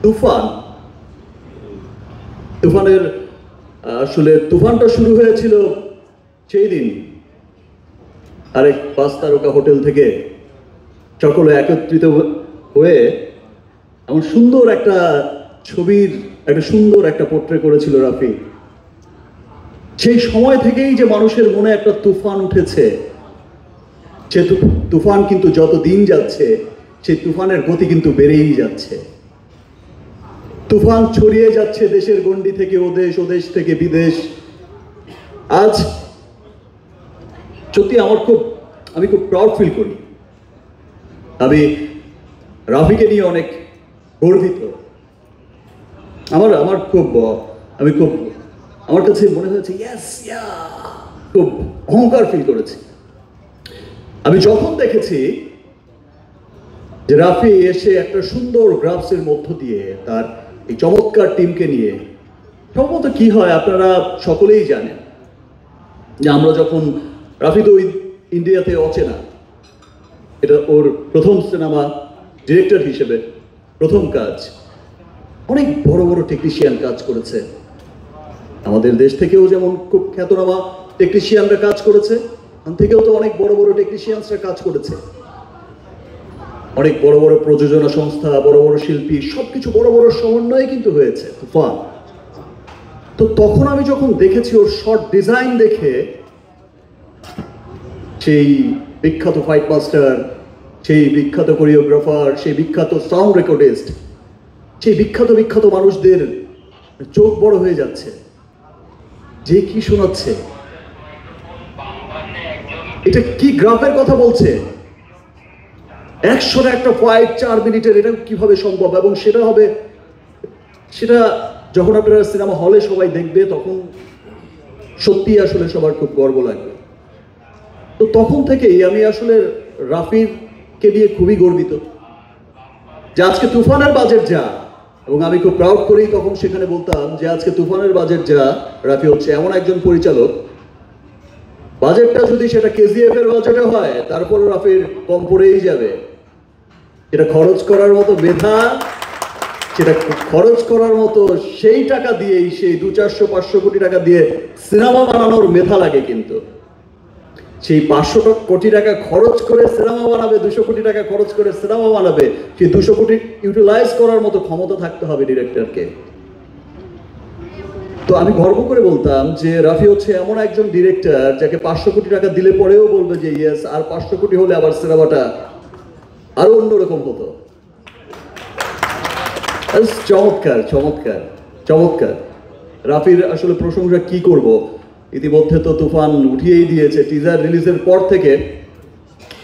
তুফান তুফানের আসলে তুফানটা শুরু হয়েছিল সেই দিন আরেক 5 তারকা হোটেল থেকে সকলে একত্রিত হয়ে এমন সুন্দর একটা ছবির সুন্দর একটা পোর্ট্রে করেছিল রাফি। সেই সময় থেকেই যে মানুষের মনে একটা তুফান উঠেছে, সে তুফান কিন্তু যত দিন যাচ্ছে সেই তুফানের গতি কিন্তু বেড়েই যাচ্ছে। তুফান ছড়িয়ে যাচ্ছে দেশের গণ্ডি থেকে ওদেশ, ওদেশ থেকে বিদেশ। আজ সত্যি আমি খুব প্রাউড ফিল করি। আমি রাফিকে নিয়ে অনেক গর্বিত। আমার কাছে মনে হয়েছে খুব অহংকার ফিল করেছি আমি যখন দেখেছি যে রাফি এসে একটা সুন্দর গ্রাফসের মধ্য দিয়ে তার এই চমৎকার টিমকে নিয়ে। সম্ভবত কি হয় আপনারা সকলেই জানেন যে আমরা যখন রাফি তো ইন্ডিয়াতে অচেনা, এটা ওর প্রথম সিনেমা, ডিরেক্টর হিসেবে প্রথম কাজ। অনেক বড় বড় টেকনিশিয়ান কাজ করেছে, আমাদের দেশ থেকেও যেমন খুব খ্যাতনামা টেকনিশিয়ানরা কাজ করেছে, ওখান থেকেও তো অনেক বড় বড় টেকনিশিয়ানসরা কাজ করেছে। অনেক বড় বড় প্রযোজনা সংস্থা, বড় বড় শিল্পী, সবকিছু বড় বড় সমন্বয়ে কিন্তু হয়েছে তুফান। তো তখন আমি যখন দেখেছি ওর শর্ট ডিজাইন দেখে, সেই বিখ্যাত ফাইট মাস্টার, সেই বিখ্যাত কোরিওগ্রাফার, সেই বিখ্যাত সাউন্ড রেকর্ডিস্ট, সেই বিখ্যাত বিখ্যাত মানুষদের চোখ বড় হয়ে যাচ্ছে যে কি শোনাচ্ছে, এটা কি গ্রাফের কথা বলছে, 100 একটা ফাইট 4 মিনিটের, এটা কিভাবে সম্ভব? এবং সেটা যখন আপনারা সিনেমা হলে সবাই দেখবে তখন সত্যি আসলে সবার খুব গর্ব লাগবে। তো তখন থেকেই আমি আসলে রাফিকে নিয়ে খুবই গর্বিত যে আজকে তুফানের বাজেট যা, এবং আমি খুব প্রাউড করেই তখন সেখানে বলতাম যে আজকে তুফানের বাজেট যা, রাফি হচ্ছে এমন একজন পরিচালক, বাজেটটা যদি সেটা কেজিএফ এর বাজেটে হয় তারপরে রাফির কম পড়েই যাবে। এটা খরচ করার মতো মেধা, সেটা খরচ করার মতো সেই টাকা দিয়েই, সেই 200-400 কোটি টাকা দিয়ে সিনেমা বানানোর মেধা লাগে। কিন্তু সেই 500 কোটি টাকা খরচ করে সিনেমা বানাবে, 200 কোটি টাকা খরচ করে সিনেমা বানাবে, সেই 200 কোটি ইউটিলাইজ করার মতো ক্ষমতা থাকতে হবে ডিরেক্টরকে। তো আমি গর্ব করে বলতাম যে রাফি হচ্ছে এমন একজন ডিরেক্টর যাকে 500 কোটি টাকা দিলে পরেও বলবে যে ইয়েস, আর 500 কোটি হলে আবার সিনেমাটা আরো অন্যরকম হতো। চমৎকার চমৎকার চমৎকার। রাফির আসলে প্রশংসা কি করব, ইতিমধ্যে তো তুফান উঠিয়েই দিয়েছে। টিজার রিলিজের পর থেকে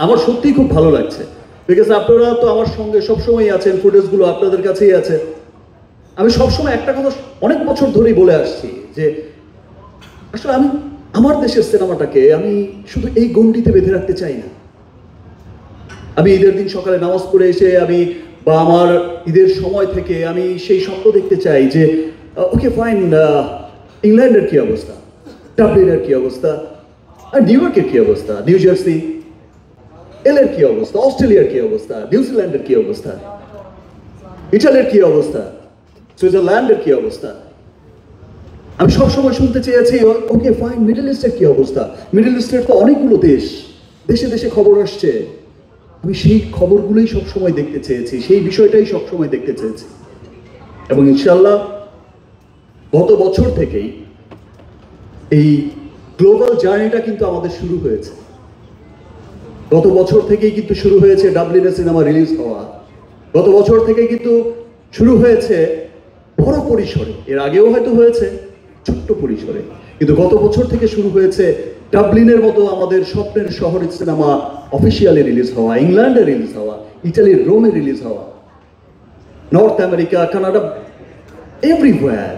আমার সত্যিই খুব ভালো লাগছে, বিকজ আপনারা তো আমার সঙ্গে সবসময় আছেন, ফুটেজগুলো আপনাদের কাছেই আছে। আমি সবসময় একটা কথা অনেক বছর ধরেই বলে আসছি যে আসলে আমি আমার দেশের সিনেমাটাকে আমি শুধু এই গণ্ডিতে বেঁধে রাখতে চাই না। আমি ঈদের দিন সকালে নামাজ পড়ে এসে বা আমার ঈদের সময় থেকে আমি সেই স্বপ্ন দেখতে চাই যে ওকে ফাইন, ইংল্যান্ডের কি অবস্থা, ডাবলিনের কি অবস্থা, আর নিউ ইয়র্কের কি অবস্থা, নিউ জার্সি, এলের কি অবস্থা, অস্ট্রেলিয়ার কি অবস্থা, নিউজিল্যান্ডের কি অবস্থা, ইটালির কি অবস্থা, সুইজারল্যান্ডের কি অবস্থা। আমি সবসময় শুনতে চেয়েছি ওকে ফাইন, মিডল ইস্টের কি অবস্থা। মিডল ইস্টের তো অনেকগুলো দেশে দেশে খবর আসছে, আমি সেই খবরগুলোই সবসময় দেখতে চেয়েছি, সেই বিষয়টাই সবসময় দেখতে চেয়েছি। এবং ইনশাল্লাহ গত বছর থেকেই এই গ্লোবাল জার্নিটা কিন্তু আমাদের শুরু হয়েছে। গত বছর থেকেই কিন্তু শুরু হয়েছে ডাবলিনে সিনেমা রিলিজ হওয়া। গত বছর থেকে কিন্তু শুরু হয়েছে বড় পরিসরে, এর আগেও হয়তো হয়েছে ছোট্ট পরিসরে, কিন্তু গত বছর থেকে শুরু হয়েছে ডাবলিনের মতো আমাদের স্বপ্নের শহরের সিনেমা অফিসিয়ালি রিলিজ হওয়া, ইংল্যান্ডে রিলিজ হওয়া, ইটালির রোমে রিলিজ হওয়া, north America, Canada, everywhere,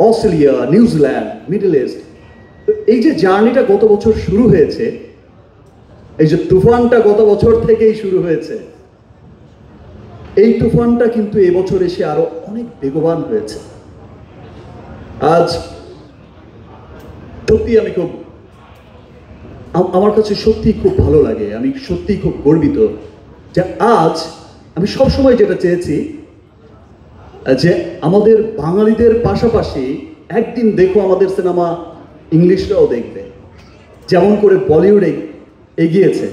Australia, New Zealand, middle east. এই যে জার্নিটা গত বছর শুরু হয়েছে, এই যে তুফানটা গত বছর থেকেই শুরু হয়েছে, এই তুফানটা কিন্তু এবছর এসে আরো অনেক বেগবান হয়েছে। আজ সত্যি আমার কাছে সত্যি খুব ভালো লাগে, আমি সত্যি খুব গর্বিত যে আজ আমি সবসময় যেটা চেয়েছি যে আমাদের বাঙালিদের পাশাপাশি একদিন দেখো আমাদের সিনেমা ইংলিশরাও দেখবে, যেমন করে বলিউডে এগিয়েছে।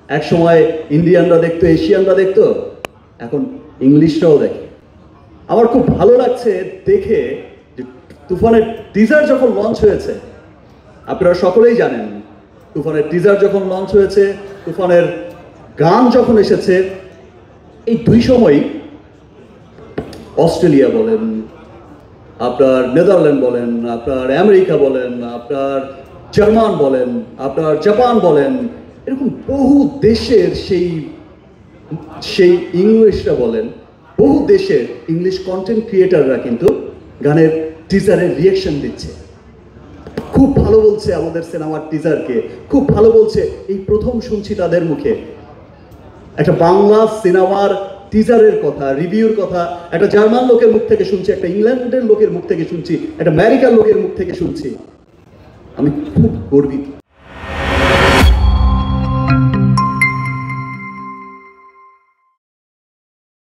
এক সময় ইন্ডিয়ানরা দেখতো, এশিয়ানরা দেখতো, এখন ইংলিশরাও দেখে। আমার খুব ভালো লাগছে দেখে যে তুফানের টিজার যখন লঞ্চ হয়েছে, আপনারা সকলেই জানেন তুফানের টিজার যখন লঞ্চ হয়েছে, তুফানের গান যখন এসেছে, এই দুই সময়ই অস্ট্রেলিয়া বলেন, আপনার নেদারল্যান্ড বলেন, আপনার আমেরিকা বলেন, আপনার জার্মান বলেন, আপনার জাপান বলেন, এরকম বহু দেশের সেই সেই ইংলিশরা বলেন, বহু দেশের ইংলিশ কন্টেন্ট ক্রিয়েটাররা কিন্তু গানের টিজারের রিয়েকশন দিচ্ছে। খুব ভালো বলছে আমাদের সিনেমার টিজারকে, খুব ভালো বলছে। এই প্রথম শুনছি তাদের মুখে একটা বাংলা সিনেমার টিজারের কথা, রিভিউর কথা একটা জার্মান লোকের মুখ থেকে শুনছি, একটা ইংল্যান্ডের লোকের মুখ থেকে শুনছি, একটা আমেরিকার লোকের মুখ থেকে শুনছি। আমি খুব গর্বিত।